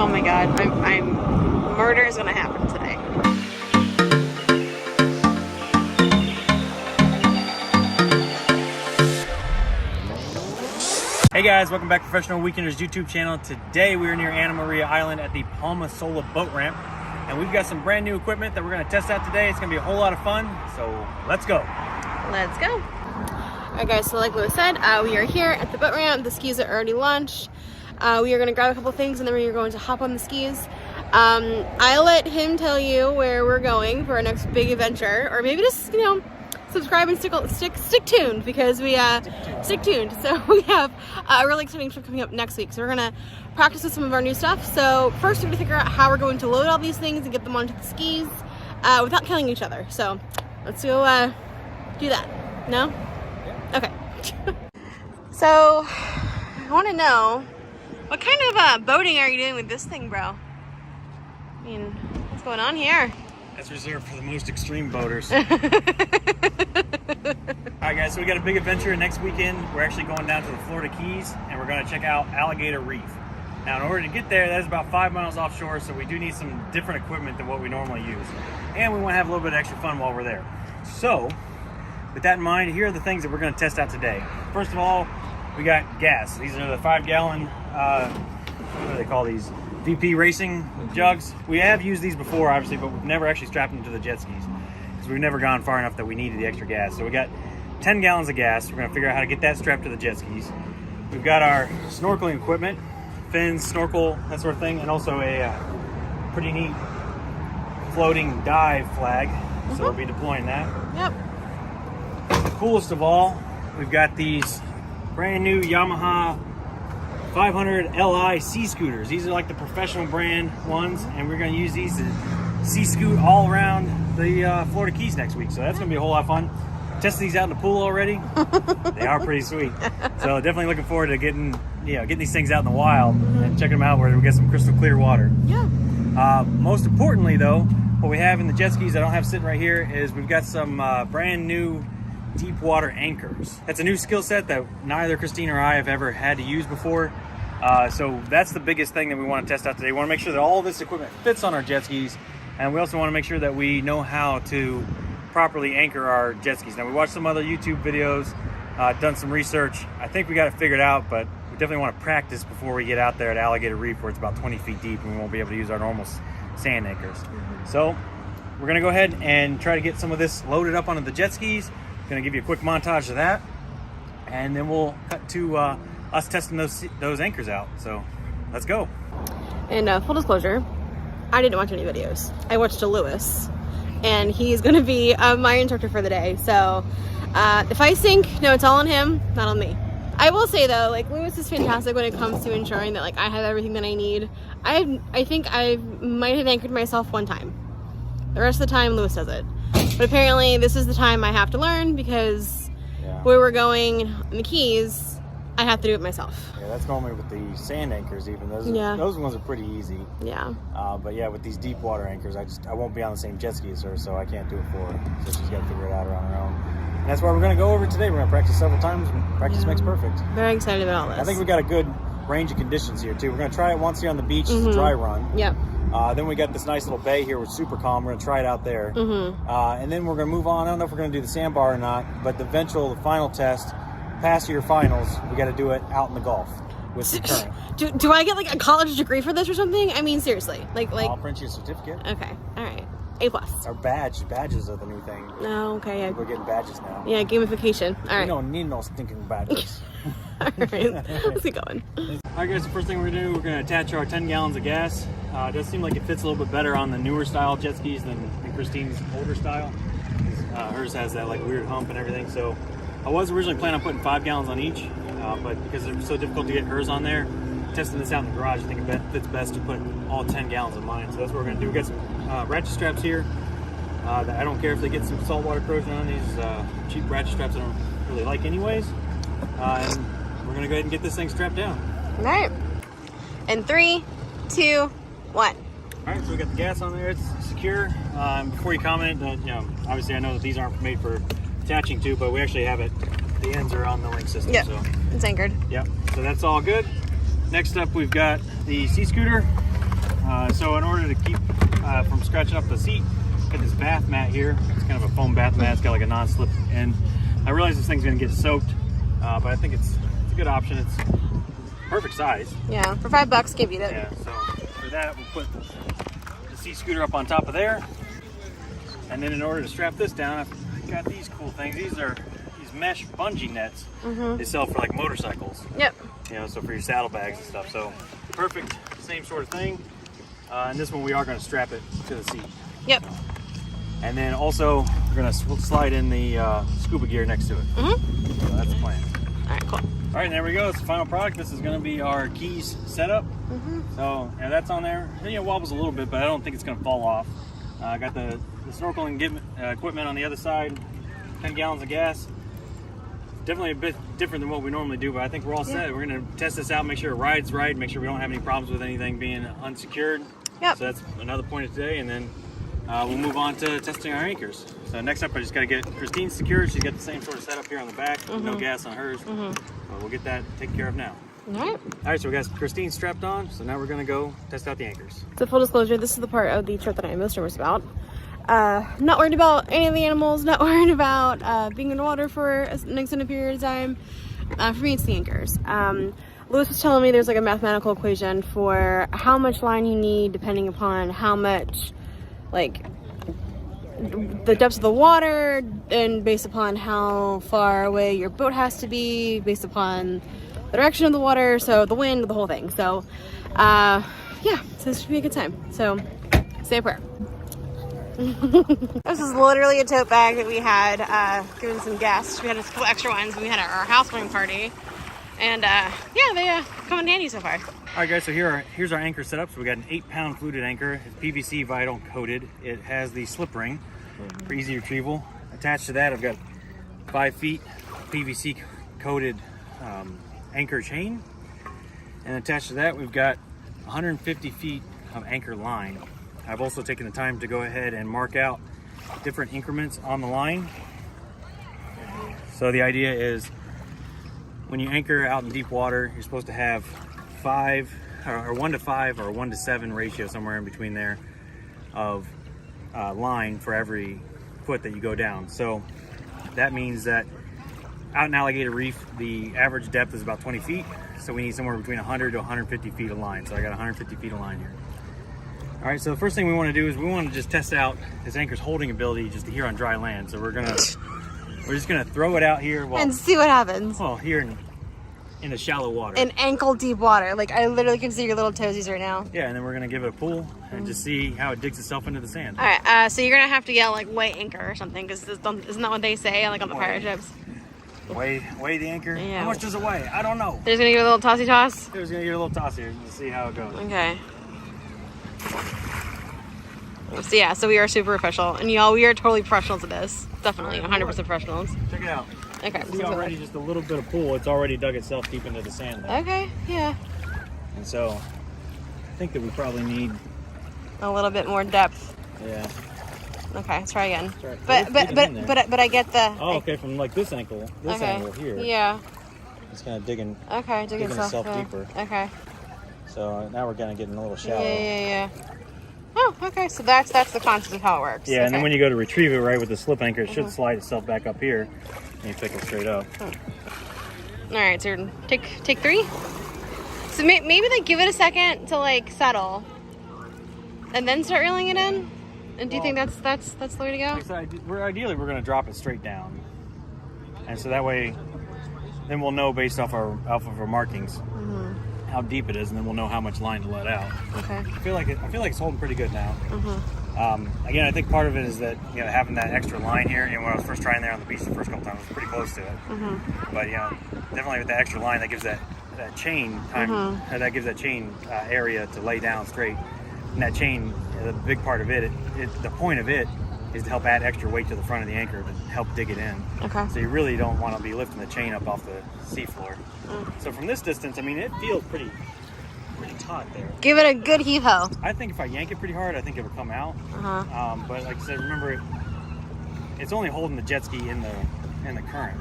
Oh my god, murder is gonna happen today. Hey guys, welcome back to Professional Weekenders YouTube channel. Today we are near Anna Maria Island at the Palma Sola boat ramp, and we've got some brand new equipment that we're going to test out today. It's going to be a whole lot of fun, so let's go. Let's go. Alright guys, so like Lewis said, we are here at the boat ramp. The skis are already launched. We are going to grab a couple things and then we are going to hop on the skis. I'll let him tell you where we're going for our next big adventure, or maybe just, you know, subscribe and stick tuned, because we stick tuned. So we have a really exciting trip coming up next week. So we're gonna practice with some of our new stuff. So first we're gonna figure out how we're going to load all these things and get them onto the skis without killing each other. So let's go do that. No? Yeah. Okay. So I want to know, what kind of boating are you doing with this thing, bro? I mean, what's going on here? That's reserved for the most extreme boaters. Alright guys, so we got a big adventure next weekend. We're actually going down to the Florida Keys and we're going to check out Alligator Reef. Now in order to get there, that is about 5 miles offshore, so we do need some different equipment than what we normally use. And we want to have a little bit of extra fun while we're there. So, with that in mind, here are the things that we're going to test out today. First of all, we got gas. These are the 5-gallon, what do they call these? VP Racing Jugs. We have used these before, obviously, but we've never actually strapped them to the jet skis because we've never gone far enough that we needed the extra gas. So we got 10 gallons of gas. We're going to figure out how to get that strapped to the jet skis. We've got our snorkeling equipment, fins, snorkel, that sort of thing, and also a pretty neat floating dive flag. So we'll be deploying that. Yep. The coolest of all, we've got these brand new Yamaha 500 Li sea scooters. These are like the professional brand ones, and we're going to use these to sea scoot all around the Florida Keys next week. So that's going to be a whole lot of fun. Tested these out in the pool already. They are pretty sweet. So definitely looking forward to getting these things out in the wild and checking them out where we get some crystal clear water. Yeah. Most importantly though, what we have in the jet skis I don't have sitting right here is we've got some brand new deep water anchors. That's a new skill set that neither Christine or I have ever had to use before. So that's the biggest thing that we want to test out today. We want to make sure that all this equipment fits on our jet skis, and we also want to make sure that we know how to properly anchor our jet skis. Now we watched some other YouTube videos, done some research. I think we got it figured out, but we definitely want to practice before we get out there at Alligator Reef, where it's about 20 feet deep and we won't be able to use our normal sand anchors. So we're going to go ahead and try to get some of this loaded up onto the jet skis. Going to give you a quick montage of that, and then we'll cut to us testing those anchors out. So let's go. And full disclosure, I didn't watch any videos. I watched a Lewis, and he's going to be my instructor for the day. So if I sink, no, it's all on him, not on me. I will say though, like, Lewis is fantastic when it comes to ensuring that, like, I have everything that I need. I think I might have anchored myself one time. The rest of the time, Lewis does it. But apparently this is the time I have to learn, because where we're going in the Keys, I have to do it myself. Yeah, that's normally with the sand anchors even. Those ones are pretty easy. Yeah. But yeah, with these deep water anchors, I won't be on the same jet ski as her, so I can't do it for her. So she's got to figure it out on her own. And that's what we're going to go over today. We're going to practice several times. Practice makes perfect. Very excited about all this. I think we got a good range of conditions here too. We're going to try it once here on the beach as a dry run. Yep. Then we got this nice little bay here with super calm. We're going to try it out there. And then we're going to move on. I don't know if we're going to do the sandbar or not, but the final test, pass your finals, we got to do it out in the Gulf with the current. Do I get like a college degree for this or something? I mean, seriously. I'll print you a certificate. Okay. All right. A+. Our badges are the new thing. Oh, okay. We're getting badges now. Yeah, gamification. All right. We don't need no stinking badges. All right. Let's get going. Alright guys, the first thing we're going to do, we're going to attach our 10 gallons of gas. It does seem like it fits a little bit better on the newer style jet skis than Christine's older style. Hers has that like weird hump and everything. So I was originally planning on putting 5 gallons on each, but because it's so difficult to get hers on there, testing this out in the garage, I think it fits best to put all 10 gallons of mine. So that's what we're going to do. We got some ratchet straps here. That I don't care if they get some saltwater corrosion on these cheap ratchet straps I don't really like anyways. And we're going to go ahead and get this thing strapped down. All right. In 3, 2, 1. Alright, so we got the gas on there, it's secure. Before you comment, obviously I know that these aren't made for attaching to, but we actually have it, the ends are on the link system. Yep, so it's anchored. Yep, so that's all good. Next up we've got the sea scooter. So in order to keep from scratching up the seat, got this bath mat here. It's kind of a foam bath mat. It's got like a non-slip end. I realize this thing's gonna get soaked, but I think it's a good option. It's perfect size. Yeah, for $5, give you that. Yeah, so for that, we'll put the seat scooter up on top of there. And then in order to strap this down, I've got these cool things. These are these mesh bungee nets. They sell for like motorcycles. Yep. You know, so for your saddlebags and stuff. So perfect, same sort of thing. And this one we are going to strap it to the seat. Yep. And then also we're going to slide in the scuba gear next to it. So that's the plan. All right, cool. All right, and there we go. It's the final product. This is going to be our keys setup. So yeah, that's on there. You know, wobbles a little bit, but I don't think it's going to fall off. I got the snorkeling equipment on the other side. 10 gallons of gas. Definitely a bit different than what we normally do, but I think we're all set. We're going to test this out, make sure it rides right, make sure we don't have any problems with anything being unsecured. Yep. So that's another point of today, and then we'll move on to testing our anchors. So next up, I just got to get Christine secured. She's got the same sort of setup here on the back, no gas on hers. But we'll get that taken care of now. All right. All right, so we got Christine strapped on, so now we're going to go test out the anchors. So full disclosure, this is the part of the trip that I'm most nervous about. Not worried about any of the animals, not worried about being in the water for an extended period of time. For me, it's the anchors. Lewis was telling me there's like a mathematical equation for how much line you need depending upon how much, like, the depths of the water, and based upon how far away your boat has to be, based upon the direction of the water, so the wind, the whole thing. So, yeah, so this should be a good time. So, say a prayer. This is literally a tote bag that we had given some guests. We had a couple extra ones. We had our housewarming party, and yeah, they come in handy so far. All right, guys. So here's our anchor setup. So we got an 8-pound fluted anchor. It's PVC vinyl coated. It has the slip ring for easy retrieval. Attached to that, I've got 5 feet PVC coated anchor chain, and attached to that, we've got 150 feet of anchor line. I've also taken the time to go ahead and mark out different increments on the line. So the idea is when you anchor out in deep water, you're supposed to have 5 or 1 to 5 or 1 to 7 ratio, somewhere in between there, of line for every foot that you go down. So that means that out in Alligator Reef, the average depth is about 20 feet. So we need somewhere between 100 to 150 feet of line. So I got 150 feet of line here. All right, so the first thing we want to do is we want to just test out this anchor's holding ability just here on dry land. So we're just gonna throw it out here and see what happens. Well, here in the shallow water. In ankle deep water. Like, I literally can see your little toesies right now. Yeah, and then we're gonna give it a pull and just see how it digs itself into the sand. All right, so you're gonna have to yell like "weigh anchor" or something, because isn't that what they say like on the pirate ships? Weigh the anchor. Yeah. How much does it weigh? I don't know. They're just gonna give it a little tossy toss. They're just gonna give it a little toss here to see how it goes. Okay. So yeah, so we are super professional, and y'all, we are totally professionals at this. Definitely, 100% professionals. Check it out. Okay. See already just a little bit of pull. It's already dug itself deep into the sand there. Okay. Yeah. And so, I think that we probably need a little bit more depth. Yeah. Okay, let's try again. Right. But I get the. Oh, okay. From like this angle here. Yeah. It's kind of digging. Okay, digging itself deeper. Okay. So now we're kind of getting a little shallow. Yeah. Oh, okay. So that's the concept of how it works. Yeah, okay. And then when you go to retrieve it, right, with the slip anchor, it should slide itself back up here, and you pick it straight up. All right, so take 3. So maybe like give it a second to like settle, and then start reeling it in. And do you think that's the way to go? Ideally we're going to drop it straight down, and so that way, then we'll know based off of our markings how deep it is, and then we'll know how much line to let out. Okay. I feel like it's holding pretty good now. Again, I think part of it is that, you know, having that extra line here. You know, when I was first trying there on the beach the first couple times, I was pretty close to it. But you know, definitely with the extra line, that gives that chain time. That gives that chain area to lay down straight. And that chain, the big part of it, the point of it is to help add extra weight to the front of the anchor to help dig it in. Okay. So you really don't want to be lifting the chain up off the seafloor. So from this distance, I mean, it feels pretty taut there. Give it a good heave-ho. I think if I yank it pretty hard, I think it would come out. But like I said, remember, it's only holding the jet ski in the current.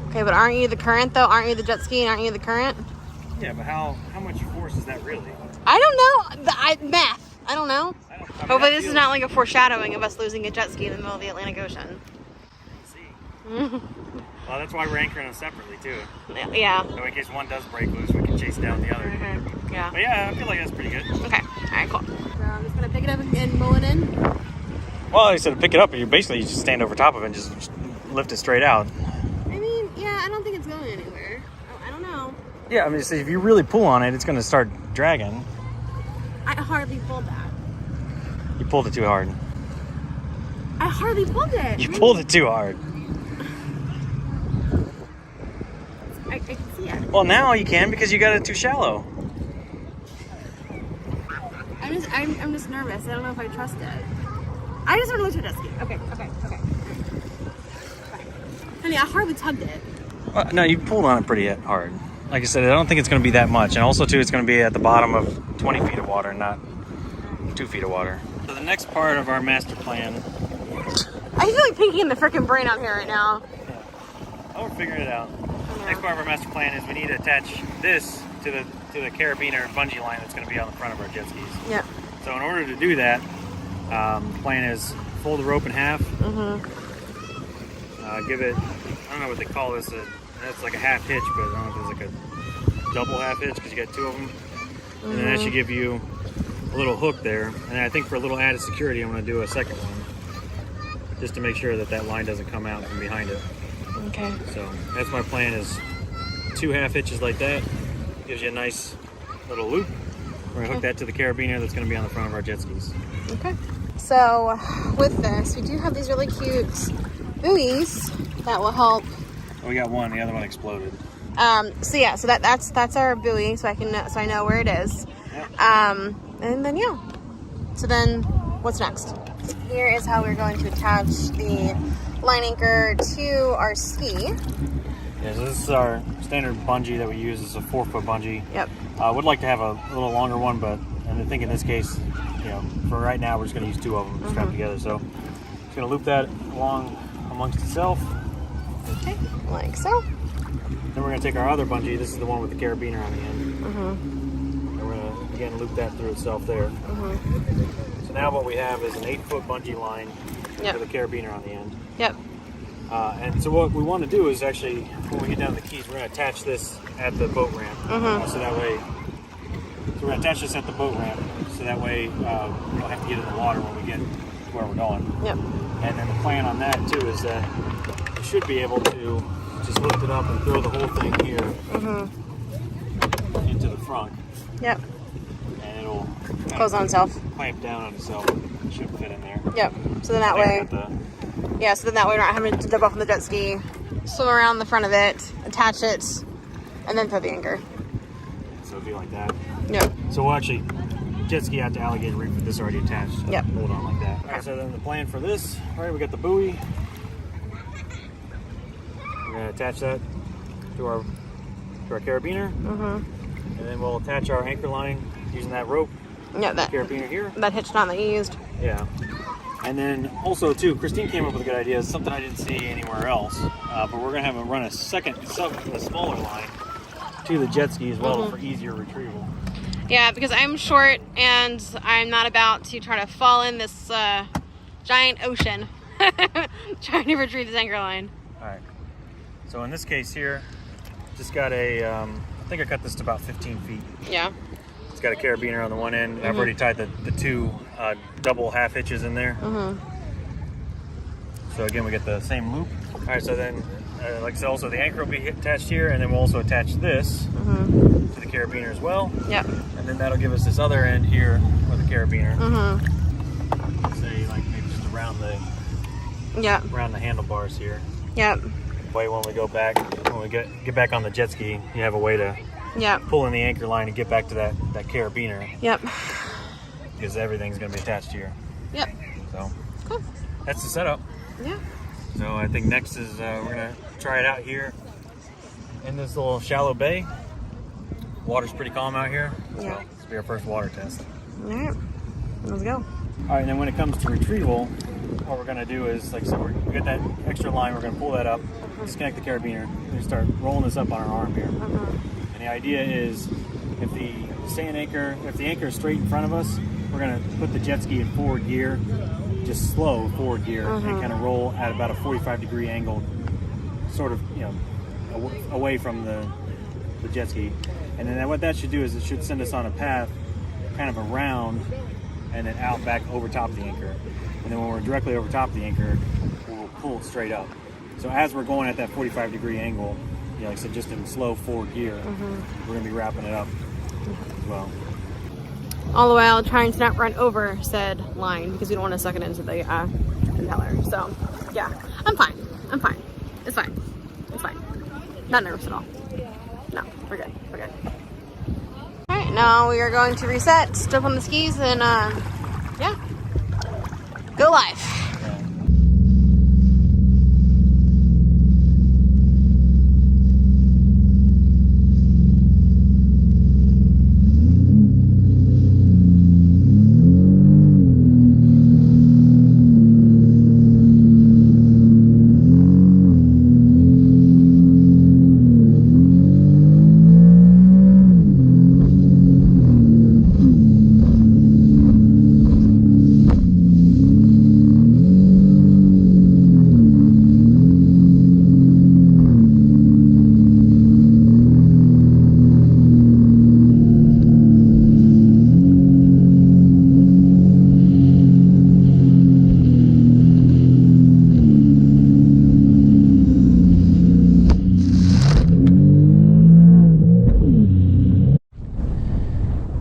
Okay, but aren't you the current though? Aren't you the jet ski and aren't you the current? Yeah, but how much force is that really? I don't know. Math. I don't know. Hopefully this is not like a foreshadowing of us losing a jet ski in the middle of the Atlantic Ocean. Let's see. Well, that's why we're anchoring them separately too. Yeah. So in case one does break loose, we can chase down the other. Yeah. But yeah, I feel like that's pretty good. Okay. All right, cool. So I'm just gonna pick it up and pull it in. Well, I said pick it up, and you just stand over top of it and just lift it straight out. I mean, yeah, I don't think it's going anywhere. I don't know. Yeah, I mean, if you really pull on it, it's going to start dragging. I hardly pulled that. You pulled it too hard. I hardly pulled it. You pulled it too hard. I can see it. Well, now you can because you got it too shallow. I'm just nervous. I don't know if I trust it. I just want to look at jet ski. Okay. Honey, I hardly tugged it. Well, no, you pulled on it pretty hard. Like I said, I don't think it's going to be that much. And also, too, it's going to be at the bottom of 20 feet of water, not 2 feet of water. So the next part of our master plan... I feel like pinky in the freaking brain out here right now. Yeah. Oh, we're figuring it out. The next part of our master plan is we need to attach this to the carabiner bungee line that's going to be on the front of our jet skis. Yeah. So in order to do that, the plan is fold the rope in half. Give it, I don't know what they call this. It's like a half hitch, but I don't know if it's like a double half hitch because you got two of them. And then that should give you a little hook there. And I think for a little added security, I'm going to do a second one just to make sure that that line doesn't come out from behind it. Okay. So that's my plan, is 2 half hitches like that. Gives you a nice little loop. We're going to hook that to the carabiner that's going to be on the front of our jet skis. Okay. So with this, we do have these really cute buoys that will help. Oh, we got one. The other one exploded. So yeah, so that's our buoy, so I know where it is. Yep. And then yeah. So then, what's next? Here is how we're going to attach the line anchor to our ski. Yeah, so this is our standard bungee that we use. It's a 4-foot bungee. Yep. I would like to have a little longer one, but I think in this case, for right now, we're just going to use 2 of them strapped together. So just going to loop that along amongst itself. Okay, like so. Then we're going to take our other bungee. This is the one with the carabiner on the end. And we're going to, again, loop that through itself there. So now what we have is an 8-foot bungee line with a carabiner on the end. Yep. And so what we want to do is actually, when we get down to the keys, we're going to attach this at the boat ramp. So that way, we're going to attach this at the boat ramp. So that way we don't have to get in the water when we get where we're going. Yep. And then the plan on that too is that you should be able to just lift it up and throw the whole thing here into the front. Yep. And it'll close on itself. Clamp down on itself. It should fit in there. Yep. So then that way. Yeah. So then that way we're not having to jump off on the jet ski, swim around the front of it, attach it, and then throw the anchor. So it'll be like that. Yep. So we'll actually jet ski out to Alligator Reef with this already attached. Yep. Hold on like that. Alright, so then the plan for this, alright, we got the buoy. We're going to attach that to our carabiner. And then we'll attach our anchor line using that rope. Yeah, that carabiner here. That hitch knot that you used. Yeah. And then also too, Christine came up with a good idea. It's something I didn't see anywhere else. But we're going to have them run a smaller line to the jet ski as well for easier retrieval. Yeah, because I'm short and I'm not about to try to fall in this giant ocean trying to retrieve this anchor line. All right. So in this case here, just got a, I think I cut this to about 15 feet. Yeah. It's got a carabiner on the one end. I've already tied the 2 double half hitches in there. So again, we get the same loop. All right, so then, like I said, also the anchor will be attached here, and then we'll also attach this to the carabiner as well. Yep. And then that'll give us this other end here with the carabiner. Say like maybe just around the handlebars here. Yep. Way when we go back, when we get back on the jet ski, you have a way to pull in the anchor line and get back to that carabiner. Yep. Because everything's going to be attached here. Yep. So cool. That's the setup. Yeah. So I think next is we're going to try it out here in this little shallow bay. Water's pretty calm out here. Yeah. So this will be our first water test. All right. Let's go. All right, and then when it comes to retrieval, what we're going to do is, like I said, we get that extra line, we're going to pull that up, disconnect the carabiner, and start rolling this up on our arm here. And the idea is, if the stay in anchor. If the anchor is straight in front of us, we're gonna put the jet ski in forward gear, just slow forward gear, and kind of roll at about a 45-degree angle, sort of, you know, away from the jet ski. And then what that should do is it should send us on a path kind of around and then out back over top of the anchor. And then when we're directly over top of the anchor, we'll pull it straight up. So as we're going at that 45-degree angle, you know, like I said, just in slow forward gear, we're gonna be wrapping it up as well. All the while trying to not run over said line because we don't want to suck it into the impeller. So yeah, I'm fine. I'm fine. It's fine. It's fine. Not nervous at all. No, we're good. We're good. All right, now we are going to reset, step on the skis, and yeah, go live.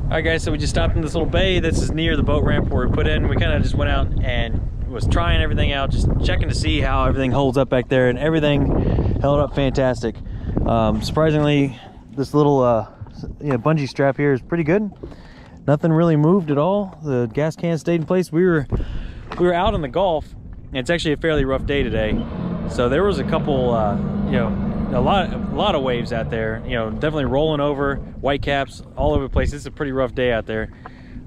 All right, guys, so we just stopped in this little bay. This is near the boat ramp where we put in. We kind of just went out and was trying everything out, just checking to see how everything holds up back there, and everything held up fantastic. Surprisingly, this little bungee strap here is pretty good. Nothing really moved at all. The gas can stayed in place. We were out in the Gulf, and it's actually a fairly rough day today. So there was a couple, a lot of waves out there, you know, definitely rolling over, white caps all over the place. It's a pretty rough day out there,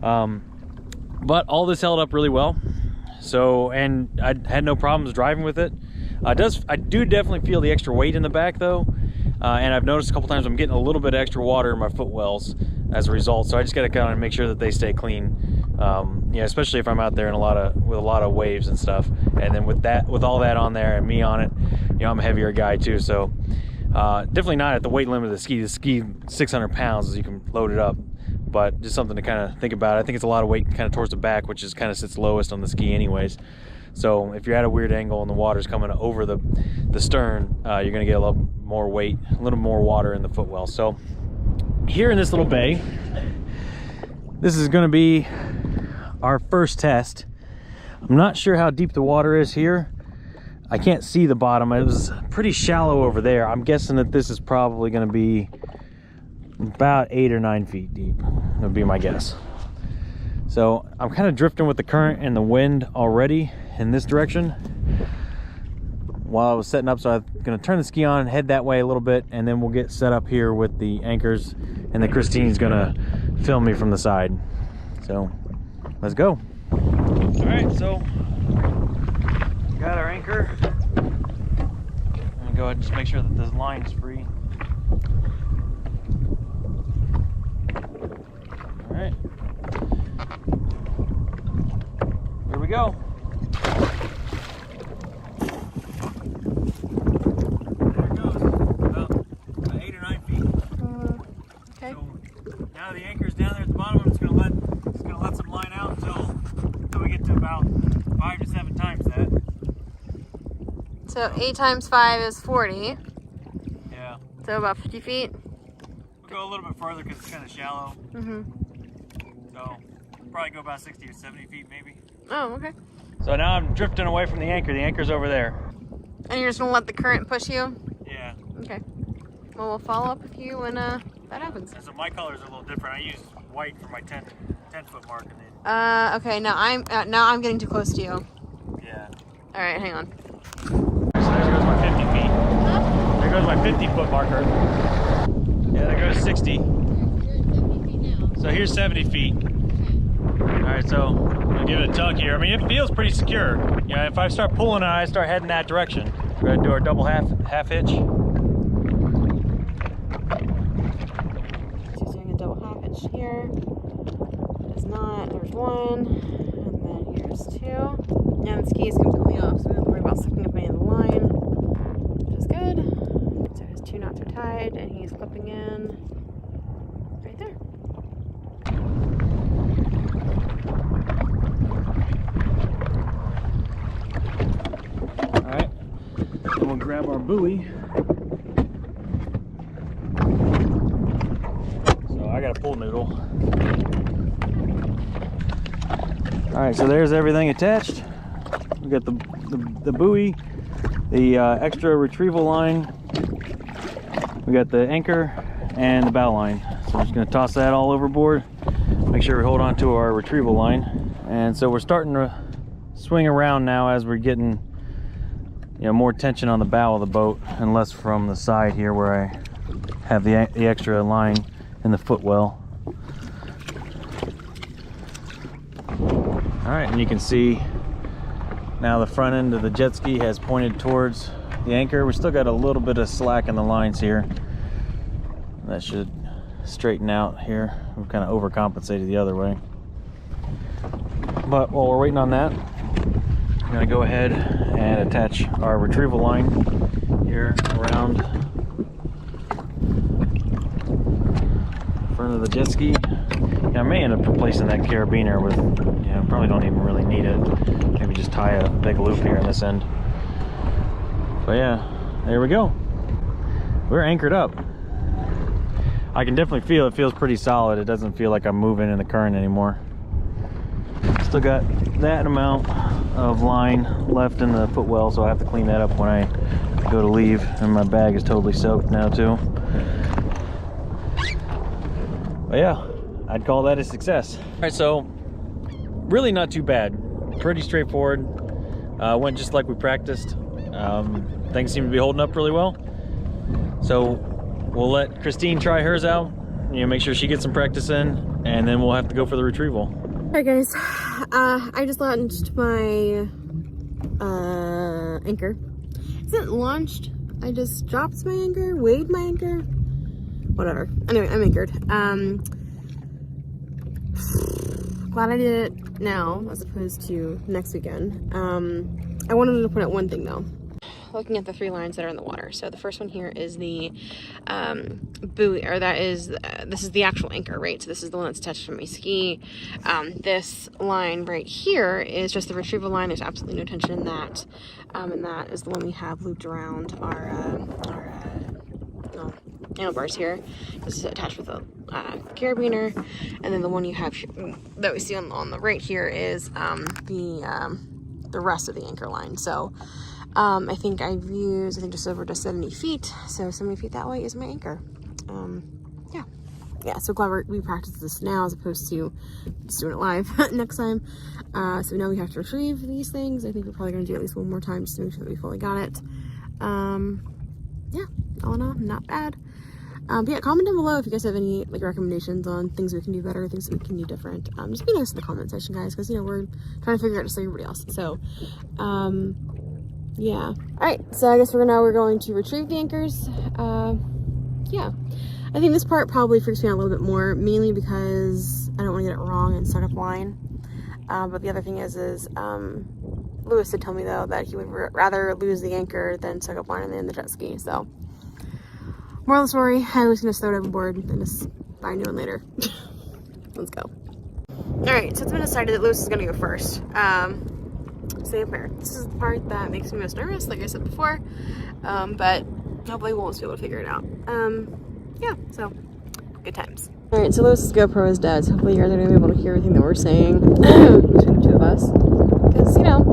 but all this held up really well. So, and I had no problems driving with it. I do definitely feel the extra weight in the back though, and I've noticed a couple times I'm getting a little bit of extra water in my footwells as a result. So I just got to kind of make sure that they stay clean, especially if I'm out there in with a lot of waves and stuff. And then with all that on there and me on it, you know, I'm a heavier guy too, so definitely not at the weight limit of the ski. The ski 600 pounds, you can load it up, but just something to kind of think about. I think it's a lot of weight kind of towards the back, which is kind of sits lowest on the ski anyways. So if you're at a weird angle and the water's coming over the stern, you're gonna get a little more weight, a little more water in the footwell. So here in this little bay, this is gonna be our first test. I'm not sure how deep the water is here. I can't see the bottom. It was pretty shallow over there. I'm guessing that this is probably going to be about 8 or 9 feet deep. Would be my guess. So I'm kind of drifting with the current and the wind already in this direction while I was setting up. So I'm going to turn the ski on, head that way a little bit, and then we'll get set up here with the anchors, and then Christine's going to film me from the side. So let's go. All right, so got our anchor. I'm gonna go ahead and just make sure that this line is free. All right, here we go. There it goes, about 8 or 9 feet. Okay. So now the anchor's down there at the bottom. I'm just gonna let some line out until we get to about 5 to 7 times that. So 8 times 5 is 40. Yeah. So about 50 feet. We'll go a little bit further because it's kind of shallow. So probably go about 60 or 70 feet maybe. Oh, okay. So now I'm drifting away from the anchor. The anchor's over there. And you're just gonna let the current push you? Yeah. Okay. Well, we'll follow up with you when that happens. And so my colors are a little different. I use white for my 10 foot mark. Okay. Now I'm getting too close to you. Yeah. All right. Hang on. So there goes my 50 feet. Huh? There goes my 50 foot marker. Yeah, there goes 60. You're at 70 feet now. So here's 70 feet. Okay. All right, so I'm gonna give it a tug here. I mean, it feels pretty secure. Yeah, if I start pulling it, I start heading that direction. We're gonna do our double half hitch. She's doing a double half hitch here. not. There's one, and then here's two. And the ski is completely off, so we don't have to worry about sucking up any of the line, which is good. So his two knots are tied, and he's clipping in right there. All right, then we'll grab our buoy. So I got a pull noodle. All right, so there's everything attached. We got the buoy, the extra retrieval line. We got the anchor and the bow line. So I'm just gonna toss that all overboard. Make sure we hold on to our retrieval line. And so we're starting to swing around now as we're getting, you know, more tension on the bow of the boat and less from the side here where I have the extra line in the footwell. All right, and you can see now the front end of the jet ski has pointed towards the anchor. We still got a little bit of slack in the lines here. That should straighten out here. We've kind of overcompensated the other way. But while we're waiting on that, I'm gonna go ahead and attach our retrieval line here around front of the jet ski. Yeah, I may end up replacing that carabiner with, you know, probably don't even really need it. Maybe just tie a big loop here on this end. But yeah, there we go. We're anchored up. I can definitely feel it feels pretty solid. It doesn't feel like I'm moving in the current anymore. Still got that amount of line left in the footwell, so I have to clean that up when I go to leave. And my bag is totally soaked now too. But yeah, I'd call that a success. All right, so really not too bad. Pretty straightforward. Went just like we practiced. Things seem to be holding up really well. So we'll let Christine try hers out, you know, make sure she gets some practice in, and then we'll have to go for the retrieval. Alright guys, I just launched my anchor. Is it launched? I just dropped my anchor, weighed my anchor, whatever. Anyway, I'm anchored. Glad I did it now as opposed to next weekend. I wanted to point out one thing though. Looking at the three lines that are in the water. So the first one here is the buoy, or this is the actual anchor, right? So this is the one that's attached to my ski. This line right here is just the retrieval line. There's absolutely no tension in that. And that is the one we have looped around our handlebars here. This is attached with a carabiner. And then the one you have that we see on the right here is the rest of the anchor line. So I think I've used, just over 70 feet. So 70 feet that way is my anchor. Yeah, so glad we practice this now as opposed to just doing it live next time. So now we have to retrieve these things. I think we're probably going to do at least one more time just to make sure that we fully got it. Yeah, all in all, not bad. But yeah, comment down below if you guys have any like recommendations on things we can do better, things that we can do different. Just be nice in the comment section, guys, because, you know, we're trying to figure it out just like everybody else. So, yeah. All right, so I guess we're going to retrieve the anchors. Yeah. I think this part probably freaks me out a little bit more, mainly because I don't want to get it wrong and suck up line. But the other thing is Lewis did tell me though that he would rather lose the anchor than suck up line in the jet ski. So, moral of the story, I was going to throw it overboard and just buy a new one later. Let's go. Alright, so it's been decided that Lewis is going to go first. Say a prayer. This is the part that makes me most nervous, like I said before. But hopefully we'll just be able to figure it out. Yeah, so good times. Alright, so Lewis's GoPro is dead, so hopefully you guys are going to be able to hear everything that we're saying between the two of us. Because, you know,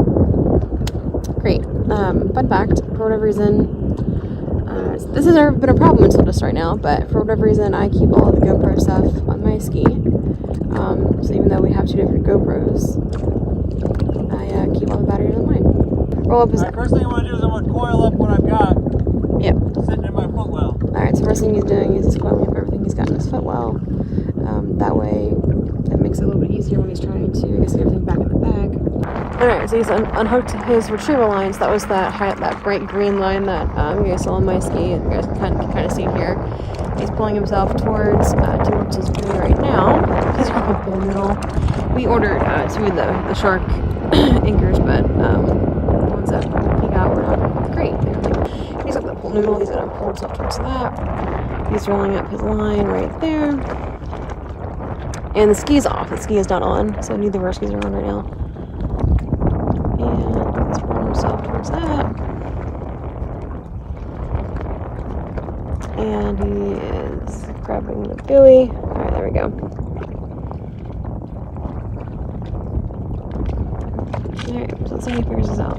great. Fun fact, for whatever reason, this has never been a problem until just right now, but for whatever reason, I keep all of the GoPro stuff on my ski. So even though we have two different GoPros, I keep all the batteries on mine. Roll up his... Alright, first thing I want to do is I want to coil up what I've got. Yep. Sitting in my footwell. Alright, so first thing he's doing is he's coiling up everything he's got in his footwell. That way, it makes it a little bit easier when he's trying to, I guess, get everything back in the bag. Alright, so he's unhooked his retrieval lines. That was that bright green line that you guys saw on my ski, and you guys can kind of see here. He's pulling himself towards his buoy right now. He's got the pool noodle. We ordered two of the shark anchors, but the ones that he got were not great. He's got the pool noodle. He's gonna pull himself towards that. He's rolling up his line right there. And the ski's off. The ski is not on, so neither of our skis are on right now. And he's rolling himself towards that. And he is grabbing the buoy. Alright, there we go. Alright, so let's see how he figures this out.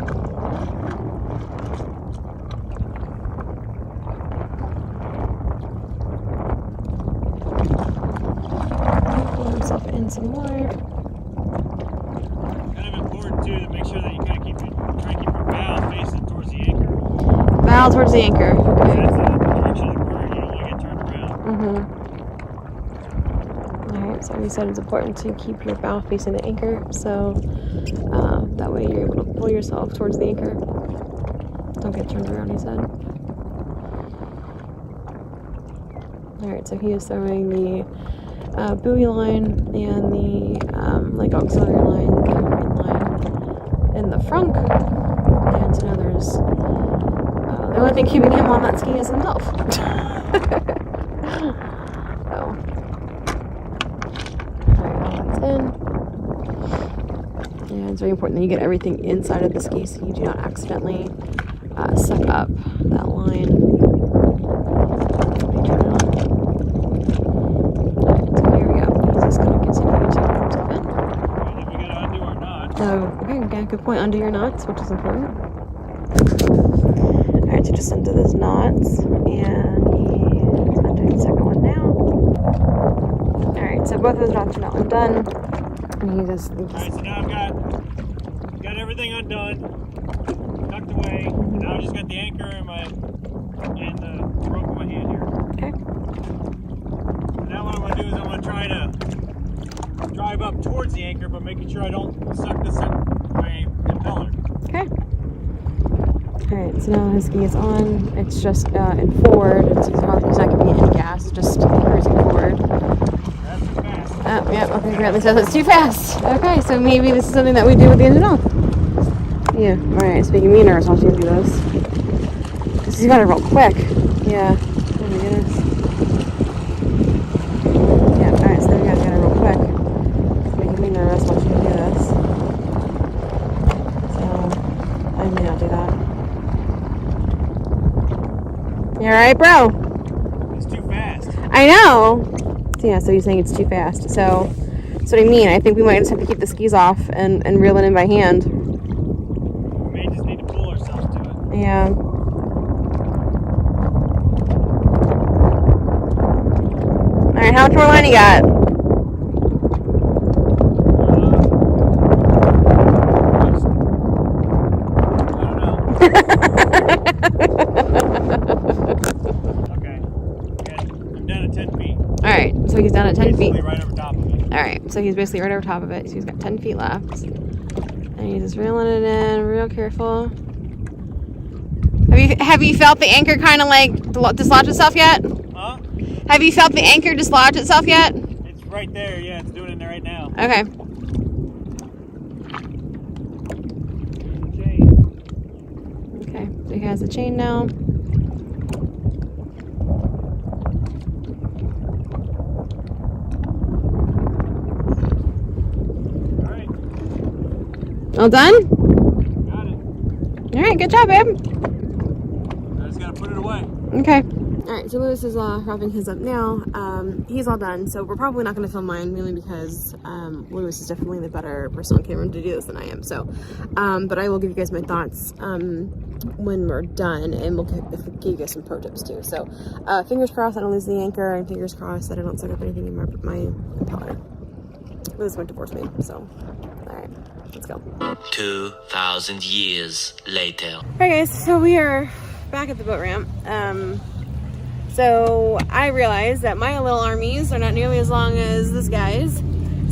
Pull himself in some more. Kind of important too to make sure that you kind of try to keep your bow facing towards the anchor. Bow towards the anchor. That's the direction of the current. You don't want to get turned around. Alright, so he said it's important to keep your bow facing the anchor, so that way you're able to pull yourself towards the anchor. Don't get turned around, he said. Alright, so he is throwing the buoy line and the auxiliary line, the green line in the front. And so now there's the only thing keeping him on that ski is himself. So, alright, all that's in. And it's very important that you get everything inside of the ski so you do not accidentally suck up that line. Turn it on. Alright, so here we go. He's just going to continue to pull himself in. And then we got to undo our knots. Oh, okay, good point. Undo your knots, which is important. Alright, so just undo those knots, and he's undoing the second one now. Alright, so both of those knots are now undone. And he just Alright, so now I've got everything undone, tucked away, and now I've just got the anchor and the rope in my hand here. okay. And now what I'm going to do is I'm going to try to drive up towards the anchor, but making sure I don't suck this in my impeller. Okay. Alright, so now his ski is on. It's just in forward. He's not giving me any gas, just cruising forward. That's too fast. Oh, yeah, okay, apparently says it's too fast. Okay, so maybe this is something that we do with the engine off. Yeah, alright, it's making me nervous watching him do this. Because he's got it real quick. Yeah. Oh my goodness. Yeah, alright, so there we go, he's got it real quick. It's making me nervous watching him do this. So, I may not do that. You alright, bro? It's too fast. I know! Yeah, so you're saying it's too fast. So, that's what I mean. I think we might just have to keep the skis off and reel it in by hand. We may just need to pull ourselves to it. Yeah. Alright, how much more line you got? I don't know. Okay. I'm down at 10 feet. Alright, so he's down at 10 feet. Basically right over top of it. Alright, so he's basically right over top of it. So he's got 10 feet left. And he's just reeling it in, real careful. Have you felt the anchor kind of like dislodge itself yet? Huh? Have you felt the anchor dislodge itself yet? It's right there. Yeah, it's doing it right now. Okay. Chain. Okay, so he has the chain now. All right. All done? Got it. All right, good job, babe. I just gotta put it away. Okay. All right, so Lewis is wrapping his up now. He's all done, so we're probably not going to film mine, mainly because Lewis is definitely the better person on camera to do this than I am. So, but I will give you guys my thoughts when we're done, and we'll give you guys some pro tips too. So, fingers crossed I don't lose the anchor, and fingers crossed that I don't suck up anything in my impeller. Lewis won't divorce me, so all right, let's go. 2,000 years later. All right, guys, so we are back at the boat ramp. So I realized that my little armies are not nearly as long as this guy's.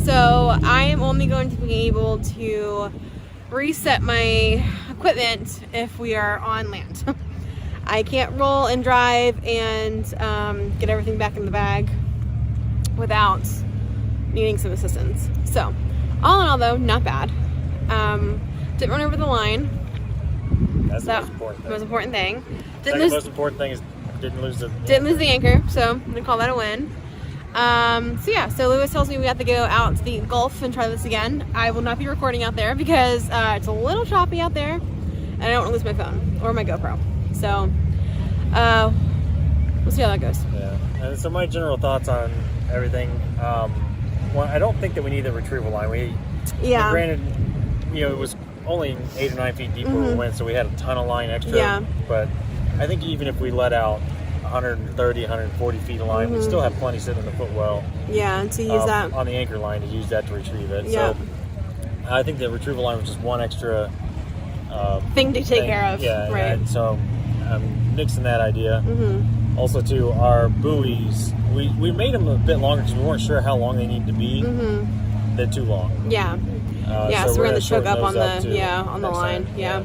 So I am only going to be able to reset my equipment if we are on land. I can't roll and drive and get everything back in the bag without needing some assistance. So, all in all though, not bad. Didn't run over the line. That's the most important thing. Most important thing. Second most important thing is didn't lose the anchor, so I'm gonna call that a win. So yeah, so Lewis tells me we have to go out to the Gulf and try this again. I will not be recording out there because it's a little choppy out there, and I don't want to lose my phone or my GoPro. So we'll see how that goes. Yeah. And so my general thoughts on everything. Well, I don't think that we need the retrieval line. Granted, it was only 8 or 9 feet deep where we went, so we had a ton of line extra. Yeah. But I think even if we let out 130, 140 feet of line, we still have plenty sitting in the footwell. Yeah, and to use that on the anchor line, to use that to retrieve it. Yeah. So I think the retrieval line was just one extra thing to take care of. Yeah, right. And so I'm nixing that idea. Also, too, our buoys, we made them a bit longer because we weren't sure how long they needed to be. They're too long. Yeah. So we're going to choke up on the line. Time. Yeah.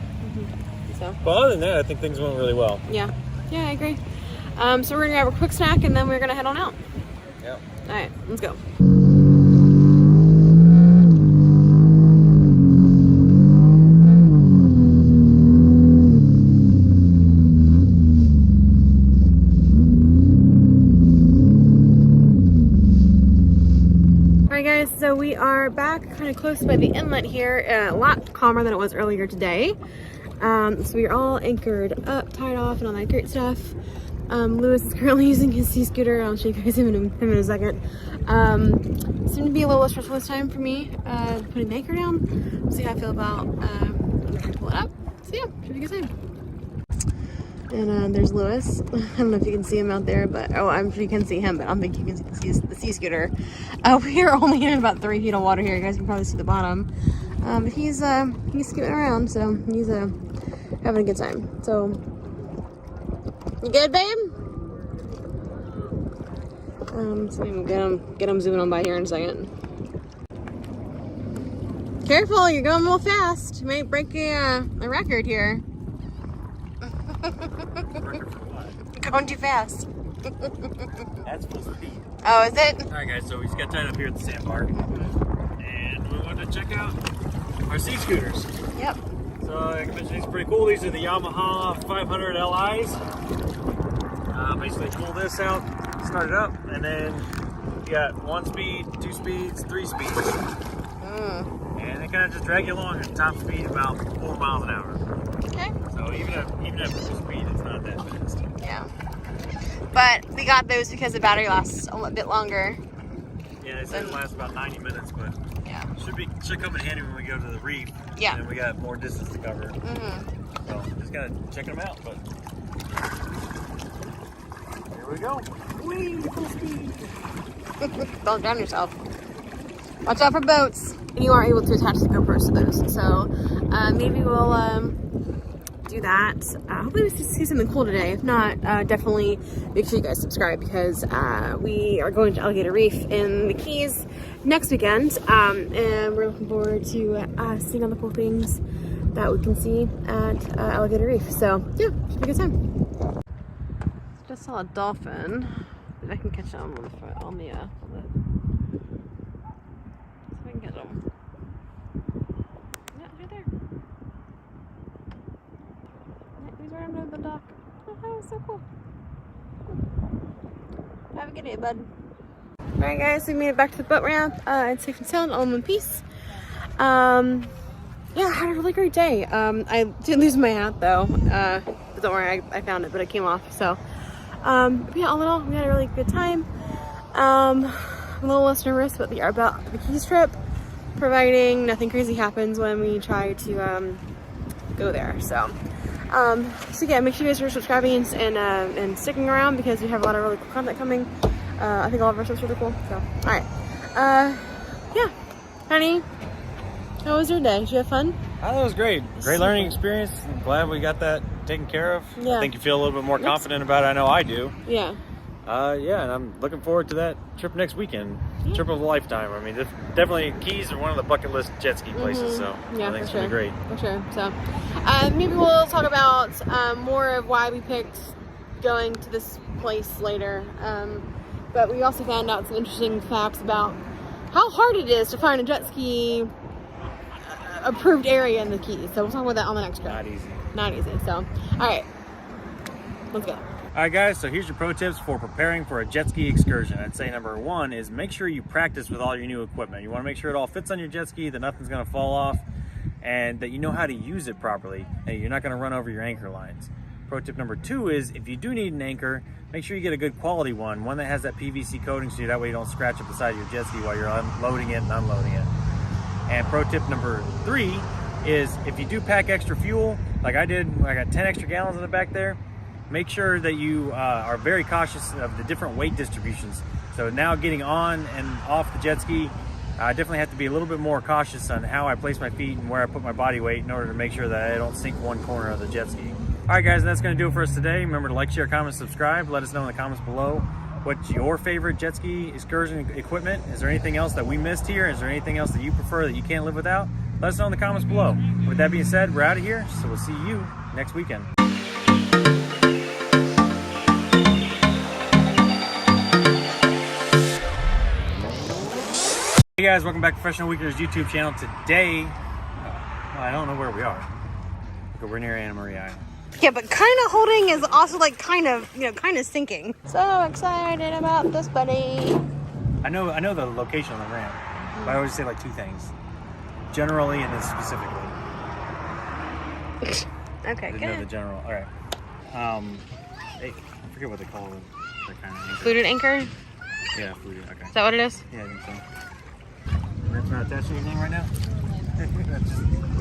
So. But other than that, I think things went really well. Yeah. Yeah, I agree. So we're going to grab a quick snack and then we're going to head on out. Yeah. All right, let's go. So we are back kind of close by the inlet here, a lot calmer than it was earlier today. So we're all anchored up, tied off, and all that great stuff. Lewis is currently using his sea scooter. I'll show you guys him in a second. Seemed to be a little less stressful this time for me, putting the anchor down. We'll see how I feel about when we're trying to pull it up. So yeah, should be a good time. And there's Lewis. I don't know if you can see him out there, but I'm sure you can see him, but I don't think you can see the sea scooter. We are only in about 3 feet of water here. You guys can probably see the bottom. But he's skipping around, so he's having a good time. So, you good, babe? So we can get him zooming on by here in a second. Careful, you're going real fast. You might break a record here. Going too fast. That's full speed. Oh, is it? Alright guys, so we just got tied up here at the sandbar. And we wanted to check out our sea scooters. Yep. So like I mentioned, these are pretty cool. These are the Yamaha 500 LIs. Basically pull this out, start it up, and then you got 1 speed, 2 speeds, 3 speeds. And they kind of just drag you along at top speed about 4 miles an hour. Okay. So even at full speed, it's not that fast. Yeah. But we got those because the battery lasts a bit longer. Yeah, they said it lasts about 90 minutes, but yeah, should come in handy when we go to the reef. Yeah. And we got more distance to cover. So just gotta check them out. But here we go. Whee! Full speed. Don't drown yourself. Watch out for boats. And you are able to attach the GoPros to those. So maybe we'll do that. Hopefully we see something cool today. If not, definitely make sure you guys subscribe because we are going to Alligator Reef in the Keys next weekend. And we're looking forward to seeing all the cool things that we can see at Alligator Reef. So yeah, should be a good time. Just saw a dolphin. If I can catch him on the see if I can catch him. Yeah, right there. He's right under the dock. Oh, that was so cool. Have a good day, bud. Alright guys, we made it back to the boat ramp. It's safe and sound, all in one piece. Yeah, I had a really great day. I did lose my hat though. But don't worry, I found it, but it came off. So, yeah, all in all, we had a really good time. I'm a little less nervous about the Keys trip, providing nothing crazy happens when we try to go there. So yeah, make sure you guys are subscribing and sticking around because we have a lot of really cool content coming. I think all of our stuff's really cool. So, all right, yeah, honey, how was your day? Did you have fun? I thought it was great. Great learning experience. I'm glad we got that taken care of. Yeah. I think you feel a little bit more confident about it. I know I do. Yeah. Yeah, and I'm looking forward to that trip next weekend. Trip of a lifetime. I mean, definitely Keys are one of the bucket list jet ski places, so yeah, I think it's for gonna be great. For sure. So maybe we'll talk about more of why we picked going to this place later. But we also found out some interesting facts about how hard it is to find a jet ski approved area in the Keys. So we'll talk about that on the next trip. Not easy. Not easy. So, all right, let's go. All right, guys, so here's your pro tips for preparing for a jet ski excursion. I'd say number one is make sure you practice with all your new equipment. You want to make sure it all fits on your jet ski, that nothing's going to fall off, and that you know how to use it properly, and you're not going to run over your anchor lines. Pro tip number two is if you do need an anchor, make sure you get a good quality one that has that PVC coating so that way you don't scratch up the side of your jet ski while you're unloading it and unloading it. And pro tip number three is if you do pack extra fuel, like I did, I got 10 extra gallons in the back there, make sure that you are very cautious of the different weight distributions. So now getting on and off the jet ski, I definitely have to be a little bit more cautious on how I place my feet and where I put my body weight in order to make sure that I don't sink one corner of the jet ski. All right, guys, that's going to do it for us today. Remember to like, share, comment, subscribe. Let us know in the comments below what's your favorite jet ski excursion equipment. Is there anything else that we missed here? Is there anything else that you prefer that you can't live without? Let us know in the comments below. With that being said, we're out of here, so we'll see you next weekend. Hey guys, welcome back to Professional Weekenders YouTube channel. Today, well, I don't know where we are. Okay, we're near Anna Maria Island. Yeah, but kind of holding is also like kind of sinking. So excited about this, buddy. I know the location on the ramp, but I always say like two things. Generally and then specifically. Okay, There's good. no the general. All right. I forget what they call it. That kind of anchor. Fluted anchor? Yeah, fluted. Okay. Is that what it is? Yeah, I think so. Ramp's not attached to anything right now.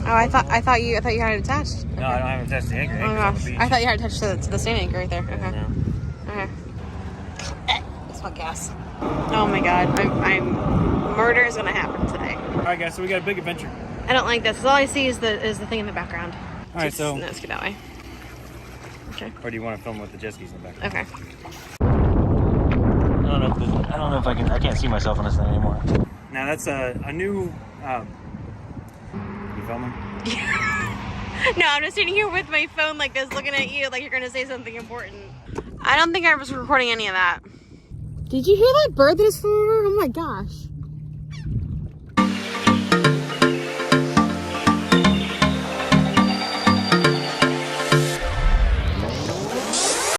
Oh, I thought you had it attached. No, I don't have it attached to the anchor. Oh my Anchor's on gosh, the beach. I thought you had it attached to the stand anchor right there. Okay. No. Okay. That's my gas. Oh my god, murder is gonna happen today. All right, guys. So we got a big adventure. I don't like this. All I see is the thing in the background. All right, so no, let's get that way. Okay. Or do you want to film with the jet skis in the back? Okay. I don't know if I can. I can't see myself on this thing anymore. Now that's a new. You filming? No, I'm just sitting here with my phone like this, looking at you like you're gonna say something important. I don't think I was recording any of that. Did you hear that bird that is flew over? Oh my gosh.